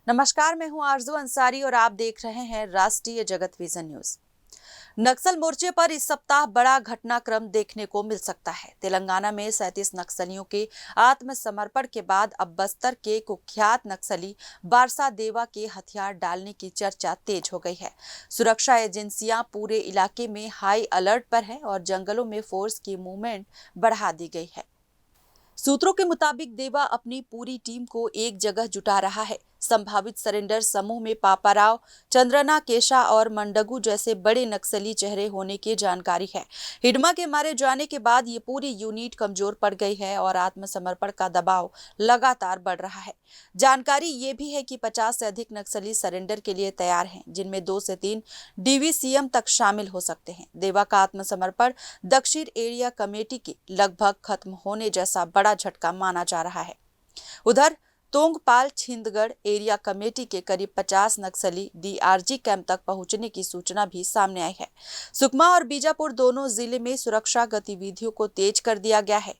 नमस्कार, मैं हूं आरजू अंसारी और आप देख रहे हैं राष्ट्रीय जगत विजन न्यूज। नक्सल मोर्चे पर इस सप्ताह बड़ा घटनाक्रम देखने को मिल सकता है। तेलंगाना में 37 नक्सलियों के आत्मसमर्पण के बाद अब बस्तर के कुख्यात नक्सली बारसा देवा के हथियार डालने की चर्चा तेज हो गई है। सुरक्षा एजेंसियां पूरे इलाके में हाई अलर्ट पर है और जंगलों में फोर्स की मूवमेंट बढ़ा दी गई है। सूत्रों के मुताबिक देवा अपनी पूरी टीम को एक जगह जुटा रहा है। संभावित सरेंडर समूह में पापाराव, चंद्रना केशा और मंडगू जैसे बड़े नक्सली चेहरे होने की जानकारी है। हिडमा के मारे जाने के बाद ये पूरी यूनिट कमजोर पड़ गई है और आत्मसमर्पण का दबाव लगातार बढ़ रहा है। जानकारी ये भी है कि 50 से अधिक नक्सली सरेंडर के लिए तैयार हैं, जिनमें 2 से 3 डीवीसीएम तक शामिल हो सकते हैं। देवा का आत्मसमर्पण दक्षिण एरिया कमेटी के लगभग खत्म होने जैसा बड़ा झटका माना जा रहा है। उधर तोंगपाल छिंदगढ़ एरिया कमेटी के करीब 50 नक्सली डीआरजी कैंप तक पहुंचने की सूचना भी सामने आई है। सुकमा और बीजापुर दोनों जिले में सुरक्षा गतिविधियों को तेज कर दिया गया है।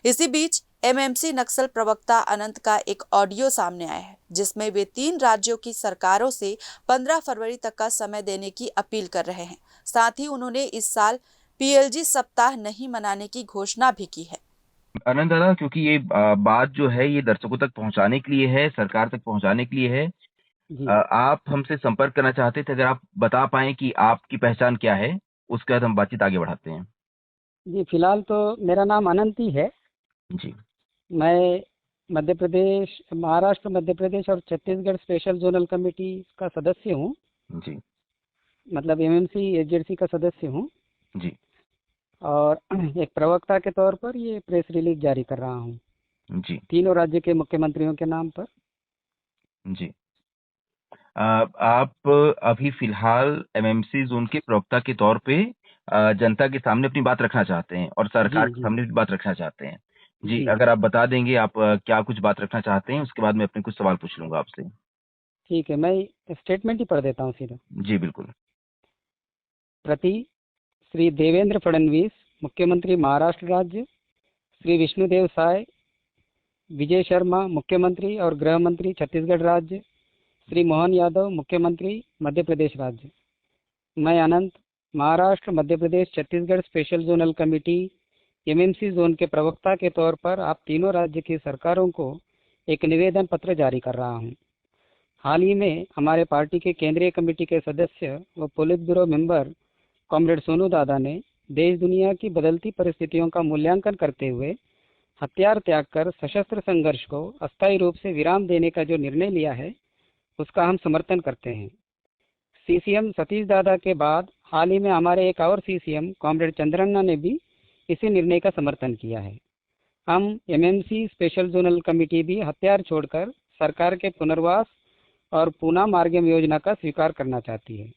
इसी बीच एमएमसी नक्सल प्रवक्ता अनंत का एक ऑडियो सामने आया है, जिसमें वे 3 राज्यों की सरकारों से 15 फरवरी तक का समय देने की अपील कर रहे हैं। साथ ही उन्होंने इस साल पीएलजी सप्ताह नहीं मनाने की घोषणा भी की है। आनंद दादा, क्योंकि ये बात जो है ये दर्शकों तक पहुंचाने के लिए है, सरकार तक पहुंचाने के लिए है। जी आप हमसे संपर्क करना चाहते थे, अगर आप बता पाएं कि आपकी पहचान क्या है, उसके बाद हम बातचीत आगे बढ़ाते हैं। जी, फिलहाल तो मेरा नाम अनंत ही है। जी मैं मध्य प्रदेश, महाराष्ट्र, मध्य प्रदेश और छत्तीसगढ़ स्पेशल जोनल कमेटी का सदस्य हूँ। जी मतलब एमएमसी एजेंसी का सदस्य हूँ जी और एक प्रवक्ता के तौर पर ये प्रेस रिलीज जारी कर रहा हूँ जी तीनों राज्य के मुख्यमंत्रियों के नाम पर। जी आप अभी फिलहाल एमएमसी जोन के प्रवक्ता के तौर पे जनता के सामने अपनी बात रखना चाहते हैं और जी सरकार के जी सामने भी बात रखना चाहते हैं। जी, जी अगर आप बता देंगे आप क्या कुछ बात रखना चाहते हैं, उसके बाद मैं अपने कुछ सवाल पूछ लूंगा आपसे। ठीक है, मैं स्टेटमेंट ही पढ़ देता हूँ सीधा। जी बिल्कुल। प्रति श्री देवेंद्र फडणवीस, मुख्यमंत्री महाराष्ट्र राज्य, श्री विष्णुदेव साय, विजय शर्मा, मुख्यमंत्री और गृह मंत्री छत्तीसगढ़ राज्य, श्री मोहन यादव, मुख्यमंत्री मध्य प्रदेश राज्य। मैं Anant, Maharashtra, Madhya Pradesh, Chhattisgarh special zonal committee MMC zone के प्रवक्ता के तौर पर आप तीनों राज्य की सरकारों को एक निवेदन पत्र जारी कर रहा हूं। हाल ही में हमारे पार्टी के केंद्रीय कमेटी के सदस्य व polit bureau member comrade Sonu दादा ने देश दुनिया की बदलती परिस्थितियों का मूल्यांकन करते हुए हथियार त्याग कर सशस्त्र संघर्ष को अस्थायी रूप से विराम देने का जो निर्णय लिया है, उसका हम समर्थन करते हैं। सीसीएम सतीश दादा के बाद हाल ही में हमारे एक और सीसीएम कॉमरेड चंद्रन्ना ने भी इसी निर्णय का समर्थन किया है। हम एमएमसी स्पेशल जोनल कमेटी भी हथियार छोड़कर सरकार के पुनर्वास और पूना मार्गम योजना का स्वीकार करना चाहती है,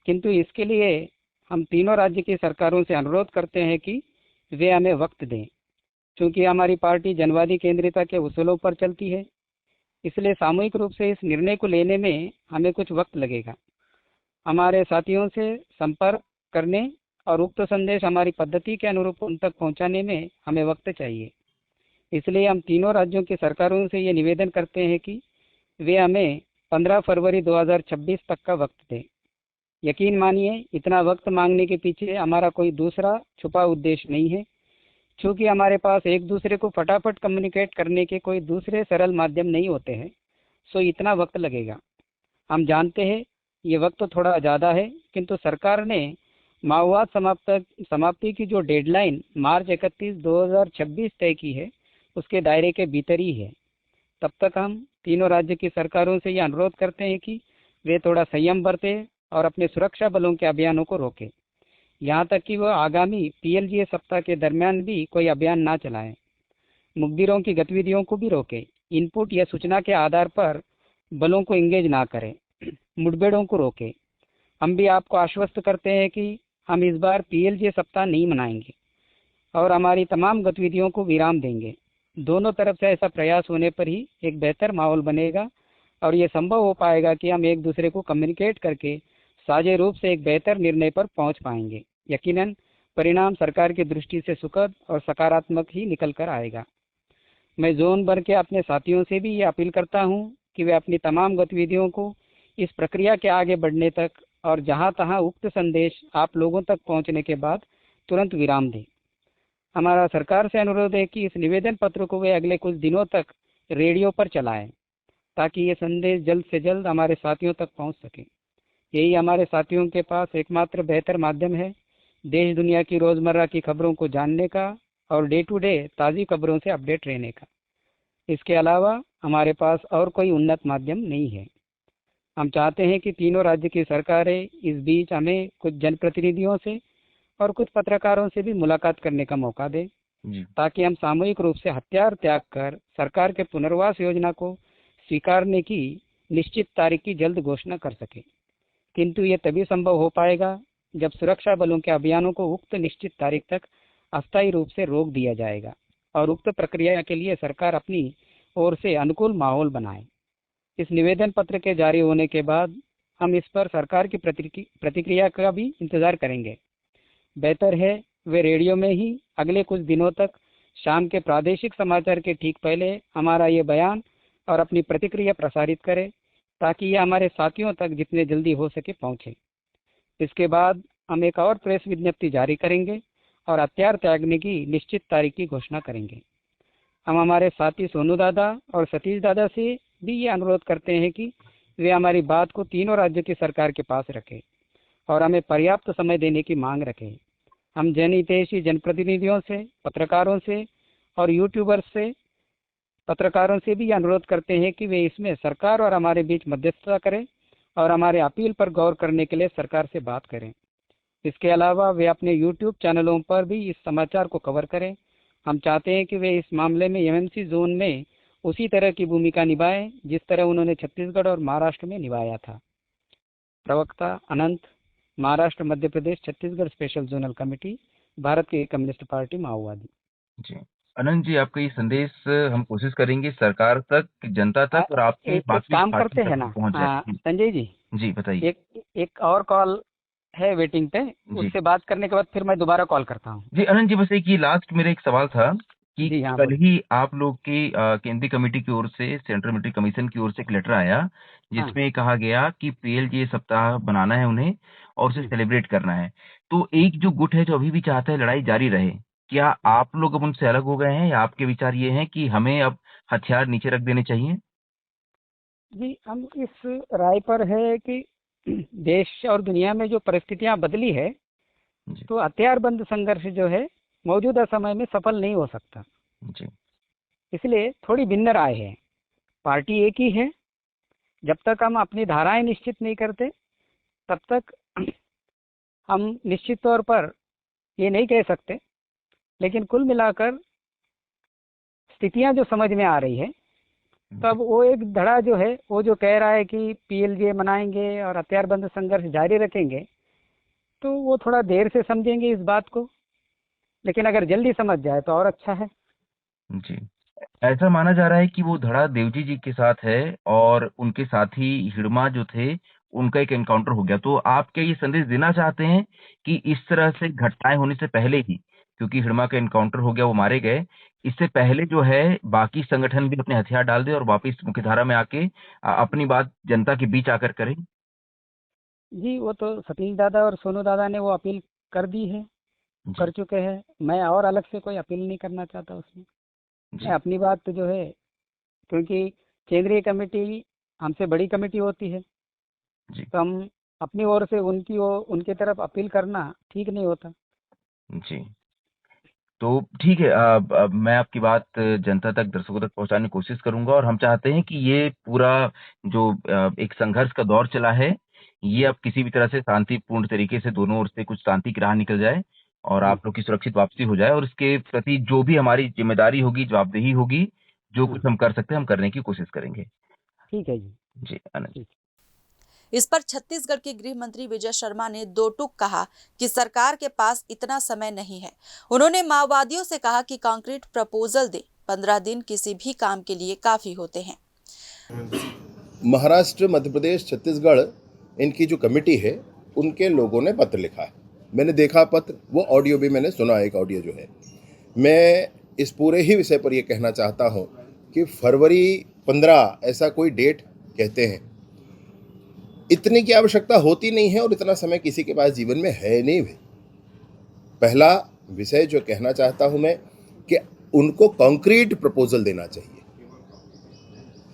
किंतु इसके लिए हम तीनों राज्य की सरकारों से अनुरोध करते हैं कि वे हमें वक्त दें। चूंकि हमारी पार्टी जनवादी केंद्रिता के उसूलों पर चलती है, इसलिए सामूहिक रूप से इस निर्णय को लेने में हमें कुछ वक्त लगेगा। हमारे साथियों से संपर्क करने और उक्त संदेश हमारी पद्धति के अनुरूप उन तक पहुंचाने में हमें वक्त चाहिए। इसलिए हम तीनों राज्यों की सरकारों से ये निवेदन करते हैं कि वे हमें 15 फरवरी 2026 तक का वक्त दें। यकीन मानिए, इतना वक्त मांगने के पीछे हमारा कोई दूसरा छुपा उद्देश्य नहीं है। चूँकि हमारे पास एक दूसरे को फटाफट कम्युनिकेट करने के कोई दूसरे सरल माध्यम नहीं होते हैं, सो इतना वक्त लगेगा। हम जानते हैं ये वक्त थोड़ा ज़्यादा है, किंतु सरकार ने माओवाद समाप्ति की जो डेडलाइन मार्च 31, 2026 तय की है, उसके दायरे के भीतर ही है। तब तक हम तीनों राज्य की सरकारों से ये अनुरोध करते हैं कि वे थोड़ा संयम बरतें और अपने सुरक्षा बलों के अभियानों को रोकें, यहाँ तक कि वह आगामी पीएलजीए सप्ताह के दरमियान भी कोई अभियान ना चलाएं। मुखबिरों की गतिविधियों को भी रोकें। इनपुट या सूचना के आधार पर बलों को इंगेज ना करें। मुठभेड़ों को रोकें। हम भी आपको आश्वस्त करते हैं कि हम इस बार पीएलजीए सप्ताह नहीं मनाएंगे और हमारी तमाम गतिविधियों को विराम देंगे। दोनों तरफ से ऐसा प्रयास होने पर ही एक बेहतर माहौल बनेगा और ये संभव हो पाएगा कि हम एक दूसरे को कम्युनिकेट करके साझे रूप से एक बेहतर निर्णय पर पहुंच पाएंगे। यकीनन परिणाम सरकार की दृष्टि से सुखद और सकारात्मक ही निकल कर आएगा। मैं जोन भर के अपने साथियों से भी ये अपील करता हूं कि वे अपनी तमाम गतिविधियों को इस प्रक्रिया के आगे बढ़ने तक और जहां तहां उक्त संदेश आप लोगों तक पहुंचने के बाद तुरंत विराम दें। हमारा सरकार से अनुरोध है कि इस निवेदन पत्र को वे अगले कुछ दिनों तक रेडियो पर चलाएं ताकि ये संदेश जल्द से जल्द हमारे साथियों तक पहुंच सके। यही हमारे साथियों के पास एकमात्र बेहतर माध्यम है देश दुनिया की रोज़मर्रा की खबरों को जानने का और डे टू डे ताज़ी खबरों से अपडेट रहने का। इसके अलावा हमारे पास और कोई उन्नत माध्यम नहीं है। हम चाहते हैं कि तीनों राज्य की सरकारें इस बीच हमें कुछ जनप्रतिनिधियों से और कुछ पत्रकारों से भी मुलाकात करने का मौका दें जी ताकि हम सामूहिक रूप से हथियार त्याग कर सरकार के पुनर्वास योजना को स्वीकारने की निश्चित तारीख की जल्द घोषणा कर सकें। किंतु ये तभी संभव हो पाएगा जब सुरक्षा बलों के अभियानों को उक्त निश्चित तारीख तक अस्थायी रूप से रोक दिया जाएगा और उक्त प्रक्रिया के लिए सरकार अपनी ओर से अनुकूल माहौल बनाए। इस निवेदन पत्र के जारी होने के बाद हम इस पर सरकार की प्रतिक्रिया का भी इंतजार करेंगे। बेहतर है वे रेडियो में ही अगले कुछ दिनों तक शाम के प्रादेशिक समाचार के ठीक पहले हमारा ये बयान और अपनी प्रतिक्रिया प्रसारित करें ताकि ये हमारे साथियों तक जितने जल्दी हो सके पहुंचे। इसके बाद हम एक और प्रेस विज्ञप्ति जारी करेंगे और हथियार त्यागने की निश्चित तारीख की घोषणा करेंगे। हम हमारे साथी सोनू दादा और सतीश दादा से भी ये अनुरोध करते हैं कि वे हमारी बात को तीनों राज्यों की सरकार के पास रखें और हमें पर्याप्त समय देने की मांग रखें। हम जनहितैषी जनप्रतिनिधियों से, पत्रकारों से और यूट्यूबर्स से पत्रकारों से भी अनुरोध करते हैं कि वे इसमें सरकार और हमारे बीच मध्यस्थता करें और हमारे अपील पर गौर करने के लिए सरकार से बात करें। इसके अलावा वे अपने यूट्यूब चैनलों पर भी इस समाचार को कवर करें। हम चाहते हैं कि वे इस मामले में एमएमसी जोन में उसी तरह की भूमिका निभाएं जिस तरह उन्होंने छत्तीसगढ़ और महाराष्ट्र में निभाया था। प्रवक्ता Anant, Maharashtra, Madhya Pradesh, Chhattisgarh special zonal committee, Bharat की कम्युनिस्ट पार्टी माओवादी। जी अनंत जी, आपका ये संदेश हम कोशिश करेंगे सरकार तक, जनता तक और आपके एक बाकी काम साथी करते तक हैं ना पहुंच जाए। संजय जी, जी बताइए। एक और कॉल है वेटिंग पे, उससे बात करने के बाद फिर मैं दोबारा कॉल करता हूँ। जी अनंत जी, बस एक ये लास्ट मेरा एक सवाल था कि जी हाँ, कल ही आप लोग की केंद्रीय कमेटी की ओर से, सेंट्रल मिलिट्री कमीशन की ओर से एक लेटर आया जिसमें कहा गया कि पीएलजे सप्ताह बनाना है उन्हें और उसे सेलिब्रेट करना है। तो एक जो गुट है जो अभी भी चाहता है लड़ाई जारी रहे, क्या आप लोग अब उनसे अलग हो गए हैं या आपके विचार ये हैं कि हमें अब हथियार नीचे रख देने चाहिए? जी, हम इस राय पर है कि देश और दुनिया में जो परिस्थितियां बदली है जी तो हथियारबंद संघर्ष जो है मौजूदा समय में सफल नहीं हो सकता। जी इसलिए थोड़ी भिन्न राय है। पार्टी एक ही है। जब तक हम अपनी धाराएं निश्चित नहीं करते तब तक हम निश्चित तौर पर ये नहीं कह सकते, लेकिन कुल मिलाकर स्थितियां जो समझ में आ रही है तब वो एक धड़ा जो है वो जो कह रहा है कि पीएलजे मनाएंगे और हथियारबंद संघर्ष जारी रखेंगे, तो वो थोड़ा देर से समझेंगे इस बात को, लेकिन अगर जल्दी समझ जाए तो और अच्छा है। जी ऐसा माना जा रहा है कि वो धड़ा देवजी जी के साथ है और उनके साथी हिड़मा जो थे उनका एक एनकाउंटर हो गया। तो आप क्या ये संदेश देना चाहते हैं कि इस तरह से घटनाएं होने से पहले ही, क्योंकि हिड़मा का एनकाउंटर हो गया, वो मारे गए, इससे पहले जो है बाकी संगठन भी अपने हथियार डाल दे और वापस मुख्यधारा में आके अपनी बात जनता के बीच आकर करें? जी, वो तो सतीश दादा और सोनू दादा ने वो अपील कर दी है, कर चुके हैं। मैं और अलग से कोई अपील नहीं करना चाहता उसमें। मैं अपनी बात जो है, क्योंकि केंद्रीय कमेटी हमसे बड़ी कमेटी होती है, तो हम अपनी ओर से उनकी तरफ अपील करना ठीक नहीं होता। जी तो ठीक है, मैं आपकी बात जनता तक, दर्शकों तक पहुंचाने की कोशिश करूंगा और हम चाहते हैं कि ये पूरा जो एक संघर्ष का दौर चला है ये अब किसी भी तरह से शांतिपूर्ण तरीके से दोनों ओर से कुछ शांति की राह निकल जाए और आप लोग की सुरक्षित वापसी हो जाए और इसके प्रति जो भी हमारी जिम्मेदारी होगी, जवाबदेही होगी, जो कुछ हम कर सकते हैं हम करने की कोशिश करेंगे। ठीक है जी। जी आनंद। इस पर छत्तीसगढ़ के गृह मंत्री विजय शर्मा ने दो टूक कहा कि सरकार के पास इतना समय नहीं है। उन्होंने माओवादियों से कहा कि कंक्रीट प्रपोजल दे, 15 दिन किसी भी काम के लिए काफी होते हैं। महाराष्ट्र, मध्य प्रदेश, छत्तीसगढ़, इनकी जो कमेटी है उनके लोगों ने पत्र लिखा है। मैंने देखा पत्र, वो ऑडियो भी मैंने सुना, एक ऑडियो जो है। मैं इस पूरे ही विषय पर ये कहना चाहता हूँ कि फरवरी 15 ऐसा कोई डेट कहते हैं। इतने की आवश्यकता होती नहीं है और इतना समय किसी के पास जीवन में है नहीं भाई। पहला विषय जो कहना चाहता हूं मैं कि उनको कॉन्क्रीट प्रपोजल देना चाहिए।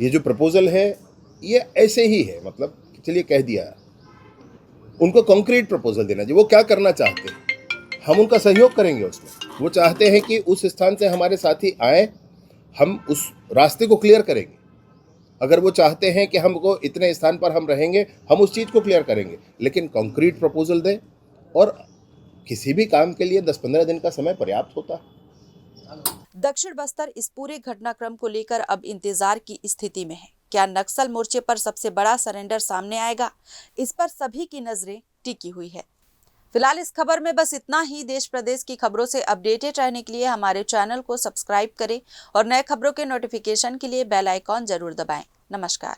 ये जो प्रपोजल है ये ऐसे ही है, मतलब चलिए कह दिया, उनको कॉन्क्रीट प्रपोजल देना चाहिए। वो क्या करना चाहते हैं, हम उनका सहयोग करेंगे उसमें। वो चाहते हैं कि उस स्थान से हमारे साथी आए, हम उस रास्ते को क्लियर करेंगे। अगर वो चाहते हैं कि हमको इतने स्थान पर हम रहेंगे, हम उस चीज़ को क्लियर करेंगे, लेकिन कॉन्क्रीट प्रपोजल दें। और किसी भी काम के लिए 10-15 दिन का समय पर्याप्त होता है। दक्षिण बस्तर इस पूरे घटनाक्रम को लेकर अब इंतजार की स्थिति में है। क्या नक्सल मोर्चे पर सबसे बड़ा सरेंडर सामने आएगा? इस पर सभी की नजरें टिकी हुई है। फिलहाल इस खबर में बस इतना ही। देश प्रदेश की खबरों से अपडेटेड रहने के लिए हमारे चैनल को सब्सक्राइब करें और नए खबरों के नोटिफिकेशन के लिए बेल आइकॉन जरूर दबाएं। नमस्कार।